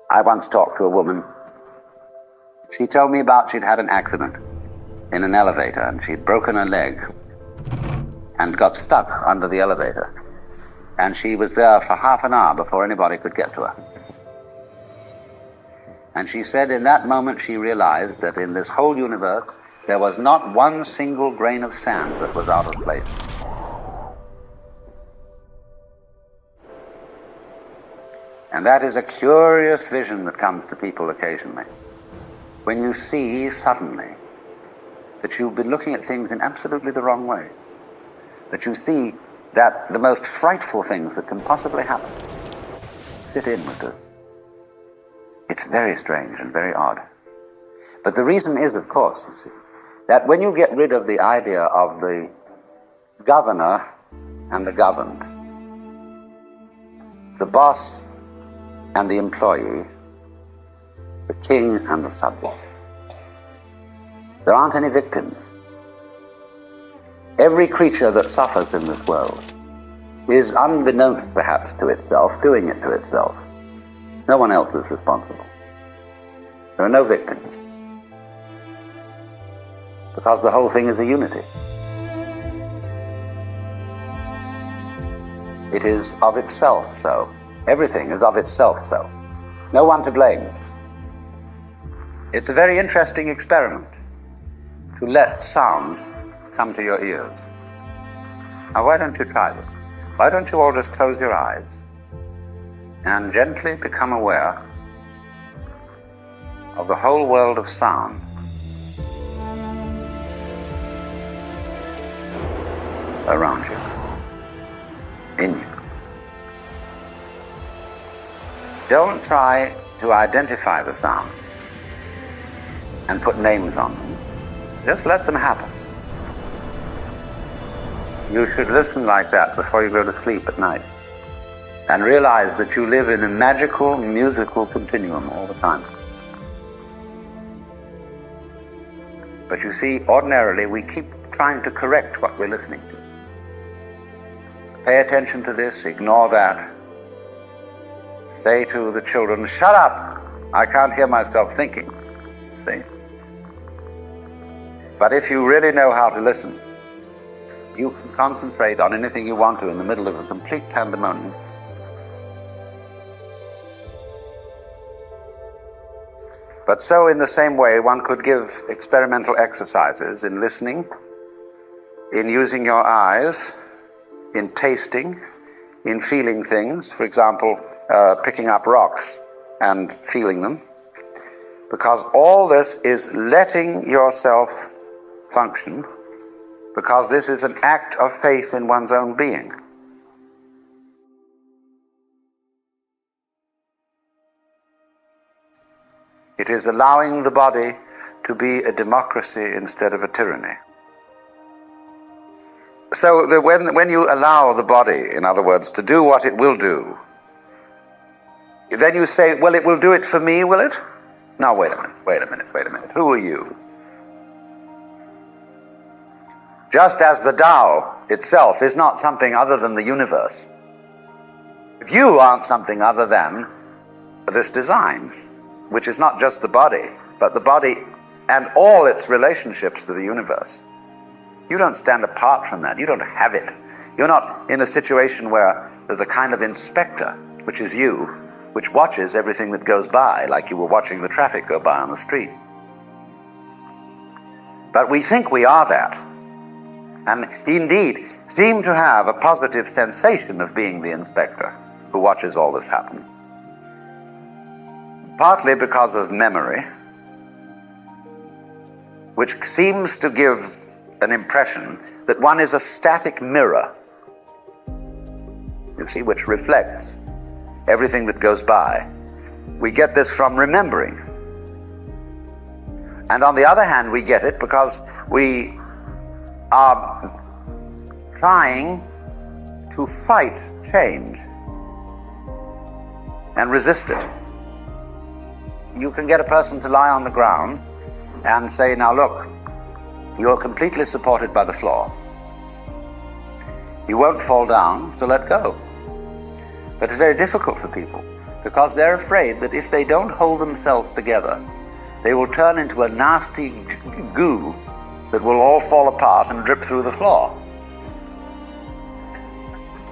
I once talked to a woman. She told me about she'd had an accident in an elevator and she'd broken her leg and got stuck under the elevator. And she was there for half an hour before anybody could get to her. And she said in that moment she realized that in this whole universe there was not one single grain of sand that was out of place. And that is a curious vision that comes to people occasionally. When you see suddenly that you've been looking at things in absolutely the wrong way. That you see that the most frightful things that can possibly happen fit in with this. It's very strange and very odd. But the reason is, of course, you see, that when you get rid of the idea of the governor and the governed, the boss and the employee, the king and the subject, there aren't any victims. Every creature that suffers in this world is, unbeknownst perhaps to itself, doing it to itself. No one else is responsible. There are no victims. Because the whole thing is a unity. It is of itself so. Everything is of itself so. No one to blame. It's a very interesting experiment to let sound come to your ears. Now why don't you try this? Why don't you all just close your eyes and gently become aware of the whole world of sound around you, in you. Don't try to identify the sound and put names on them. Just let them happen. You should listen like that before you go to sleep at night and realize that you live in a magical, musical continuum all the time. But you see, ordinarily we keep trying to correct what we're listening to. Pay attention to this, ignore that. Say to the children, shut up! I can't hear myself thinking. See? But if you really know how to listen, you can concentrate on anything you want to in the middle of a complete pandemonium. But so in the same way, one could give experimental exercises in listening, in using your eyes, in tasting, in feeling things. For example, picking up rocks and feeling them. Because all this is letting yourself function, because this is an act of faith in one's own being. It is allowing the body to be a democracy instead of a tyranny. So that when you allow the body, in other words, to do what it will do, then you say, well, it will do it for me, will it? Now, wait a minute. Who are you? Just as the Tao itself is not something other than the universe, if you aren't something other than this design, which is not just the body, but the body and all its relationships to the universe, you don't stand apart from that. You don't have it. You're not in a situation where there's a kind of inspector, which is you, which watches everything that goes by, like you were watching the traffic go by on the street. But we think we are that, and indeed seem to have a positive sensation of being the inspector who watches all this happen. Partly because of memory, which seems to give an impression that one is a static mirror, you see, which reflects everything that goes by. We get this from remembering. And on the other hand, we get it because we are trying to fight change and resist it. You can get a person to lie on the ground and say, now look, you're completely supported by the floor. You won't fall down, so let go. But it's very difficult for people because they're afraid that if they don't hold themselves together, they will turn into a nasty goo that will all fall apart and drip through the floor.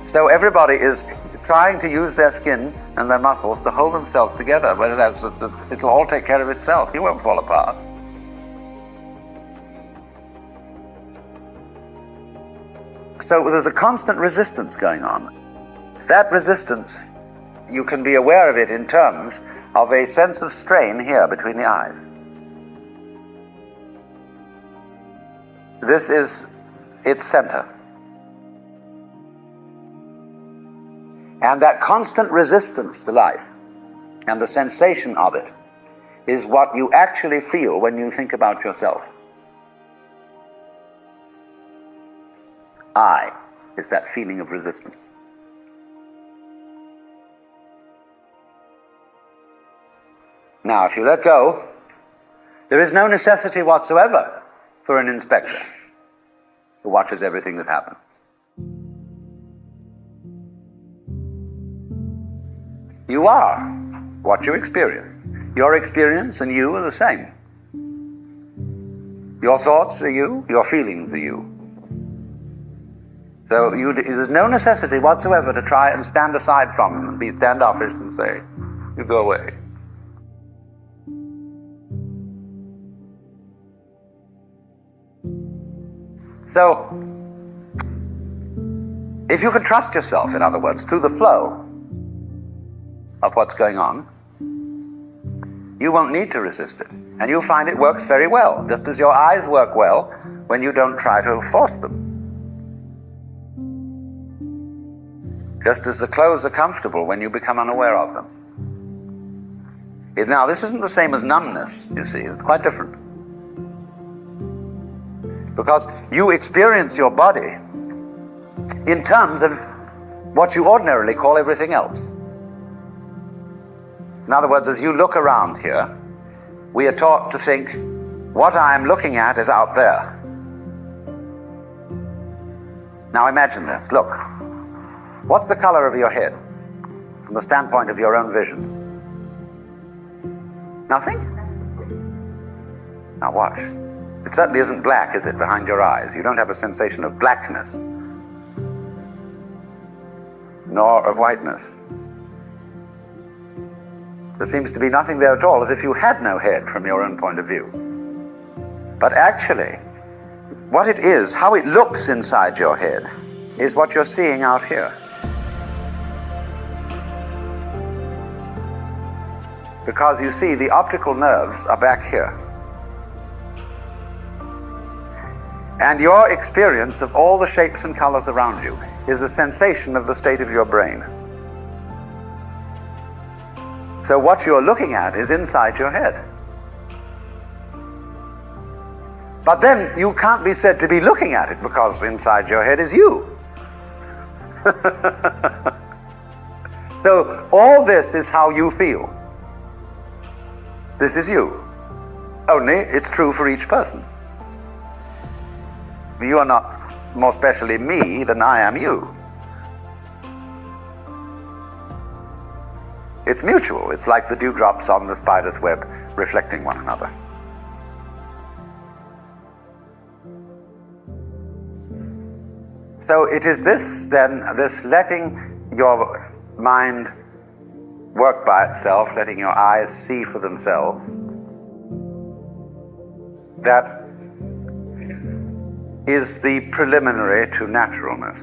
So everybody is trying to use their skin and their muscles to hold themselves together, but it'll all take care of itself. You won't fall apart. So there's a constant resistance going on. That resistance, you can be aware of it in terms of a sense of strain here between the eyes. This is its center. And that constant resistance to life and the sensation of it is what you actually feel when you think about yourself. I is that feeling of resistance. Now, if you let go, there is no necessity whatsoever for an inspector who watches everything that happens. You are what you experience. Your experience and you are the same. Your thoughts are you, your feelings are you. So there's no necessity whatsoever to try and stand aside from them and be standoffish and say, you go away. So, if you can trust yourself, in other words, to the flow of what's going on, you won't need to resist it. And you'll find it works very well, just as your eyes work well when you don't try to force them. Just as the clothes are comfortable when you become unaware of them. Now, this isn't the same as numbness, you see. It's quite different. Because you experience your body in terms of what you ordinarily call everything else. In other words, as you look around here, we are taught to think, what I am looking at is out there. Now imagine this. Look. What's the color of your head from the standpoint of your own vision? Nothing? Now watch. It certainly isn't black, is it, behind your eyes? You don't have a sensation of blackness, nor of whiteness. There seems to be nothing there at all, as if you had no head from your own point of view. But actually, what it is, how it looks inside your head, is what you're seeing out here. Because you see, the optical nerves are back here. And your experience of all the shapes and colors around you is a sensation of the state of your brain. So what you're looking at is inside your head. But then you can't be said to be looking at it because inside your head is you. So all this is how you feel. This is you. Only it's true for each person. You are not more specially me than I am you. It's mutual. It's like the dewdrops on the spider's web reflecting one another. So it is this, then, this letting your mind work by itself, letting your eyes see for themselves, that is the preliminary to naturalness.